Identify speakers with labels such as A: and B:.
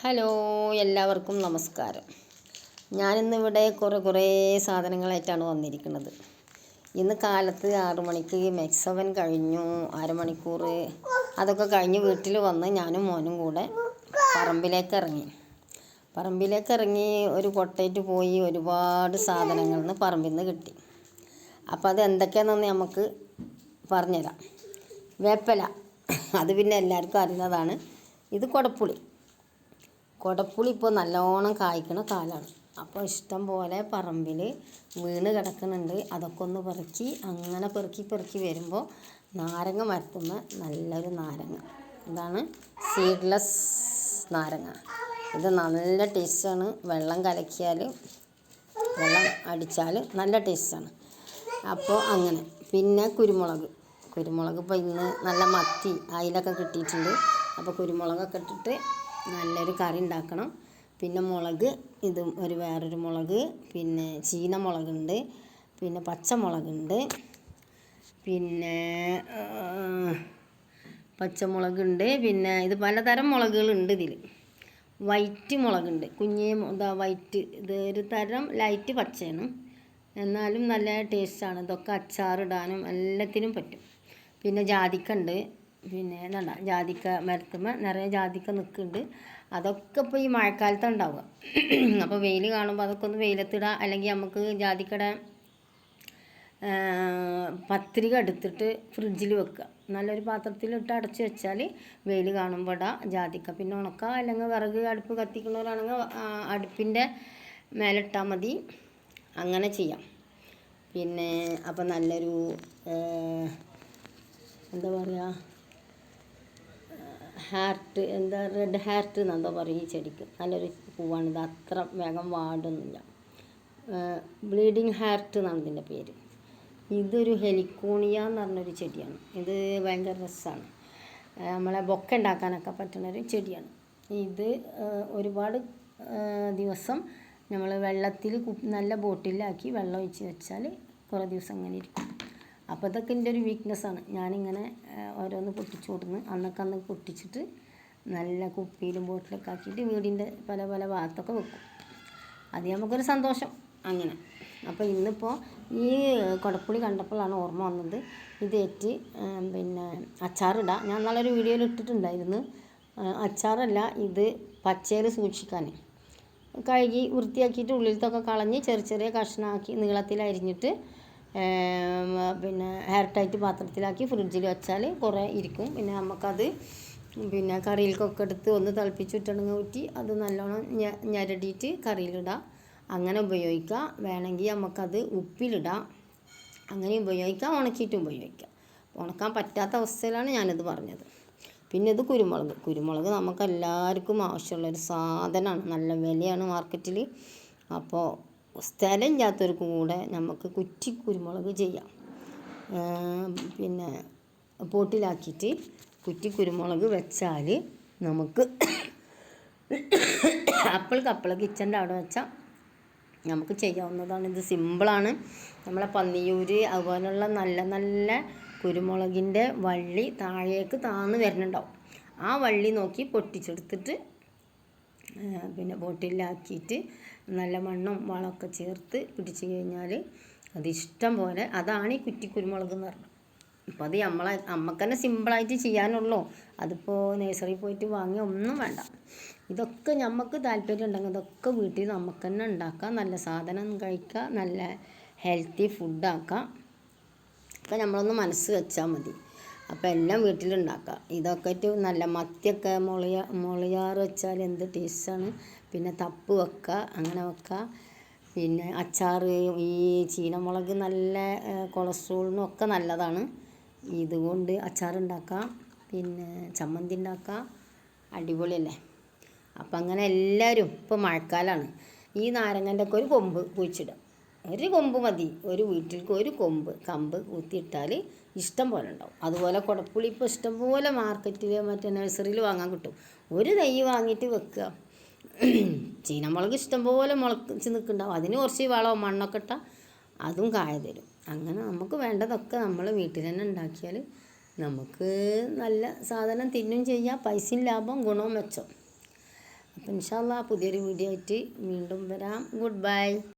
A: Hello, എല്ലാവർക്കും നമസ്കാരം. ഞാനിന്നിവിടെ കുറേ സാധനങ്ങളായിട്ടാണ് വന്നിരിക്കുന്നത്. ഇന്ന് കാലത്ത് 6 മണിക്ക് മെക്സവൻ കഴിഞ്ഞു. അരമണിക്കൂർ അതൊക്കെ കഴിഞ്ഞ് വീട്ടിൽ വന്ന് ഞാനും മോനും കൂടെ പറമ്പിലേക്ക് ഇറങ്ങി ഒരു കൊട്ടയിട്ട് പോയി. ഒരുപാട് സാധനങ്ങൾ പറമ്പിൽ നിന്ന് കിട്ടി. അപ്പോൾ അത് എന്തൊക്കെയാണെന്ന് നമുക്ക് പറഞ്ഞുതരാം. വേപ്പില, അത് പിന്നെ എല്ലാവർക്കും അറിയുന്നതാണ്. ഇത് കുടപ്പുളി ഇപ്പോൾ നല്ലോണം കായ്ക്കണ കാലമാണ്. അപ്പോൾ ഇഷ്ടം പോലെ പറമ്പിൽ വീണ് കിടക്കുന്നുണ്ട്. അതൊക്കെ ഒന്ന് അങ്ങനെ പെറുക്കി വരുമ്പോൾ നാരങ്ങ മരത്തുന്ന നല്ലൊരു നാരങ്ങ. ഇതാണ് സീഡ്ലെസ് നാരങ്ങ. ഇത് നല്ല ടേസ്റ്റാണ്. വെള്ളം അടിച്ചാൽ നല്ല ടേസ്റ്റാണ്. അപ്പോൾ അങ്ങനെ. പിന്നെ കുരുമുളക് ഇപ്പോൾ ഇന്ന് നല്ല മത്തി അതിലൊക്കെ കിട്ടിയിട്ടുണ്ട്. അപ്പോൾ കുരുമുളകൊക്കെ ഇട്ടിട്ട് നല്ലൊരു കറി ഉണ്ടാക്കണം. പിന്നെ മുളക്, ഇതും വേറൊരു മുളക്, പിന്നെ ചീനമുളകുണ്ട്, പിന്നെ പച്ചമുളകുണ്ട്, പിന്നെ പിന്നെ ഇത് പലതരം മുളകുകളുണ്ട്. ഇതിൽ വൈറ്റ് മുളകുണ്ട്, വൈറ്റ്. ഇത് ഒരു തരം ലൈറ്റ് പച്ചയാണ്, എന്നാലും നല്ല ടേസ്റ്റാണ്. ഇതൊക്കെ അച്ചാറിടാനും എല്ലാത്തിനും പറ്റും. പിന്നെ ജാതിക്ക ഉണ്ട്. പിന്നെ എന്താ ജാതിക്ക മരത്തുമ്പോൾ നിറയെ ജാതിക്ക നിൽക്കുന്നുണ്ട്. അതൊക്കെ ഇപ്പോൾ ഈ മഴക്കാലത്താണ് ഉണ്ടാവുക. അപ്പോൾ വെയിൽ കാണുമ്പോൾ അതൊക്കെ ഒന്ന് വെയിലത്തിടുക. അല്ലെങ്കിൽ നമുക്ക് ജാതിക്കയുടെ പത്രിക എടുത്തിട്ട് ഫ്രിഡ്ജിൽ വെക്കുക. നല്ലൊരു പാത്രത്തിലിട്ട് അടച്ച് വെച്ചാൽ വെയിൽ കാണുമ്പോൾ ഇടാം ജാതിക്ക. പിന്നെ ഉണക്കുക. അല്ലെങ്കിൽ വിറക് അടുപ്പ് കത്തിക്കുന്നവരാണെങ്കിൽ അടുപ്പിൻ്റെ മേലിട്ടാൽ മതി. അങ്ങനെ ചെയ്യാം. പിന്നെ അപ്പോൾ നല്ലൊരു എന്താ പറയുക, റെഡ് ഹാർട്ട് എന്നെന്തോ പറയും ഈ ചെടിക്ക്. നല്ലൊരു പൂവാണിത്. അത്ര വേഗം വാടൊന്നുമില്ല. ബ്ലീഡിങ് ഹാർട്ട് എന്നാണ് ഇതിൻ്റെ പേര്. ഇതൊരു ഹെലിക്കോണിയ എന്ന് പറഞ്ഞൊരു ചെടിയാണ്. ഇത് ഭയങ്കര രസമാണ്. നമ്മളെ ബൊക്കെ ഉണ്ടാക്കാനൊക്കെ പറ്റുന്നൊരു ചെടിയാണ്. ഇത് ഒരുപാട് ദിവസം നമ്മൾ വെള്ളത്തിൽ നല്ല ബോട്ടിലാക്കി വെള്ളം ഒഴിച്ച് വെച്ചാൽ കുറേ ദിവസം അങ്ങനെ ഇരിക്കും. അപ്പോൾ ഇതൊക്കെ എൻ്റെ ഒരു വീക്ക്നെസ്സാണ്. ഞാനിങ്ങനെ ഓരോന്ന് പൊട്ടിച്ചു അന്ന് പൊട്ടിച്ചിട്ട് നല്ല കുപ്പിയിലും ബോട്ടിലൊക്കെ ആക്കിയിട്ട് വീടിൻ്റെ പല ഭാഗത്തൊക്കെ വെക്കും. അത് നമുക്കൊരു സന്തോഷം അങ്ങനെ. അപ്പോൾ ഇന്നിപ്പോൾ ഈ കുടപ്പുളി കണ്ടപ്പോഴാണ് ഓർമ്മ വന്നത്. ഇതേറ്റ് പിന്നെ അച്ചാറിടാം. ഞാൻ നല്ലൊരു വീഡിയോയിൽ ഇട്ടിട്ടുണ്ടായിരുന്നു. അച്ചാറല്ല, ഇത് പച്ചയിൽ സൂക്ഷിക്കാൻ. കഴുകി വൃത്തിയാക്കിയിട്ട് ഉള്ളിലത്തൊക്കെ കളഞ്ഞ് ചെറിയ കഷ്ണമാക്കി നീളത്തിൽ അരിഞ്ഞിട്ട് പിന്നെ എയർ ടൈറ്റ് പാത്രത്തിലാക്കി ഫ്രിഡ്ജിൽ വെച്ചാൽ കുറേ ഇരിക്കും. പിന്നെ നമുക്കത് പിന്നെ കറിയിലേക്കൊക്കെ എടുത്ത് ഒന്ന് തിളപ്പിച്ചിട്ടുണ്ടെങ്കിൽ ഊറ്റി അത് നല്ലോണം ഞരടിയിട്ട് കറിയിലിടാം. അങ്ങനെ ഉപയോഗിക്കാം. വേണമെങ്കിൽ നമുക്കത് ഉപ്പിലിടാം. അങ്ങനെ ഉപയോഗിക്കാം. ഉണക്കിയിട്ടും ഉപയോഗിക്കാം. ഉണക്കാൻ പറ്റാത്ത അവസ്ഥയിലാണ് ഞാനിത് പറഞ്ഞത്. പിന്നെ ഇത് കുരുമുളക് നമുക്കെല്ലാവർക്കും ആവശ്യമുള്ളൊരു സാധനമാണ്. നല്ല വിലയാണ് മാർക്കറ്റിൽ. അപ്പോൾ സ്ഥലമില്ലാത്തവർക്കും കൂടെ നമുക്ക് കുറ്റി കുരുമുളക് ചെയ്യാം. പിന്നെ പോട്ടിലാക്കിയിട്ട് കുറ്റി കുരുമുളക് വെച്ചാൽ നമുക്ക് അപ്പിൾ കിച്ചൻ്റെ അവിടെ വെച്ചാൽ നമുക്ക് ചെയ്യാവുന്നതാണ്. ഇത് സിമ്പിളാണ്. നമ്മളെ പന്നിയൂര് അതുപോലുള്ള നല്ല കുരുമുളകിൻ്റെ വള്ളി താഴേക്ക് താന്ന് വരുന്നുണ്ടാവും. ആ വള്ളി നോക്കി പൊട്ടിച്ചെടുത്തിട്ട് പിന്നെ ബോട്ടിലാക്കിയിട്ട് നല്ല മണ്ണും വളമൊക്കെ ചേർത്ത് പിടിച്ച് കഴിഞ്ഞാൽ അത് ഇഷ്ടം പോലെ. അതാണ് ഈ കുറ്റി കുരുമുളക് എന്ന് പറഞ്ഞത്. അപ്പോൾ അത് നമുക്ക് തന്നെ സിമ്പിളായിട്ട് ചെയ്യാനുള്ളൂ. അതിപ്പോൾ നഴ്സറിയിൽ പോയിട്ട് വാങ്ങിയ ഒന്നും വേണ്ട. ഇതൊക്കെ നമുക്ക് താല്പര്യം ഉണ്ടെങ്കിൽ ഇതൊക്കെ വീട്ടിൽ നമുക്ക് തന്നെ ഉണ്ടാക്കാം. നല്ല സാധനം കഴിക്കുക, നല്ല ഹെൽത്തി ഫുഡാക്കാം. ഒക്കെ നമ്മളൊന്ന് മനസ്സ് വെച്ചാൽ മതി. അപ്പോൾ എല്ലാം വീട്ടിലുണ്ടാക്കാം. ഇതൊക്കെ നല്ല മത്തിയൊക്കെ മുളയാറ് വെച്ചാൽ എന്ത് ടേസ്റ്റാണ്. പിന്നെ തപ്പ് വെക്കുക, അങ്ങനെ വെക്കുക. പിന്നെ അച്ചാർ, ഈ ചീനമുളക് നല്ല കൊളസ്ട്രോളിനും ഒക്കെ നല്ലതാണ്. ഇതുകൊണ്ട് അച്ചാറുണ്ടാക്കാം. പിന്നെ ചമ്മന്തി ഉണ്ടാക്കാം. അടിപൊളിയല്ലേ. അപ്പം അങ്ങനെ എല്ലാവരും, ഇപ്പോൾ മഴക്കാലമാണ്, ഈ നാരങ്ങൻ്റെ ഒക്കെ ഒരു കൊമ്പ് കുഴിച്ചിടുക. ഒരു കൊമ്പ് മതി. ഒരു വീട്ടിലേക്ക് ഒരു കമ്പ് കുത്തിയിട്ടാൽ ഇഷ്ടം പോലെ ഉണ്ടാവും. അതുപോലെ കുടപ്പുളി ഇപ്പോൾ ഇഷ്ടം പോലെ മാർക്കറ്റിൽ മറ്റേ നഴ്സറിയിൽ വാങ്ങാൻ കിട്ടും. ഒരു തൈ വാങ്ങിയിട്ട് വെക്കുക. ചീനമുളക് ഇഷ്ടം പോലെ മുളച്ച് നിൽക്കുന്നുണ്ടാവും. അതിന് കുറച്ച് വളമോ മണ്ണൊക്കെ ഇട്ടാൽ അതും കായ തരും. അങ്ങനെ നമുക്ക് വേണ്ടതൊക്കെ നമ്മൾ വീട്ടിൽ തന്നെ ഉണ്ടാക്കിയാൽ നമുക്ക് നല്ല സാധനം തിന്നും ചെയ്യാം. പൈസയും ലാഭം, ഗുണവും മെച്ചം. ഇൻഷാ അല്ലാ പുതിയൊരു വീഡിയോ ആയിട്ട് വീണ്ടും വരാം. Good bye.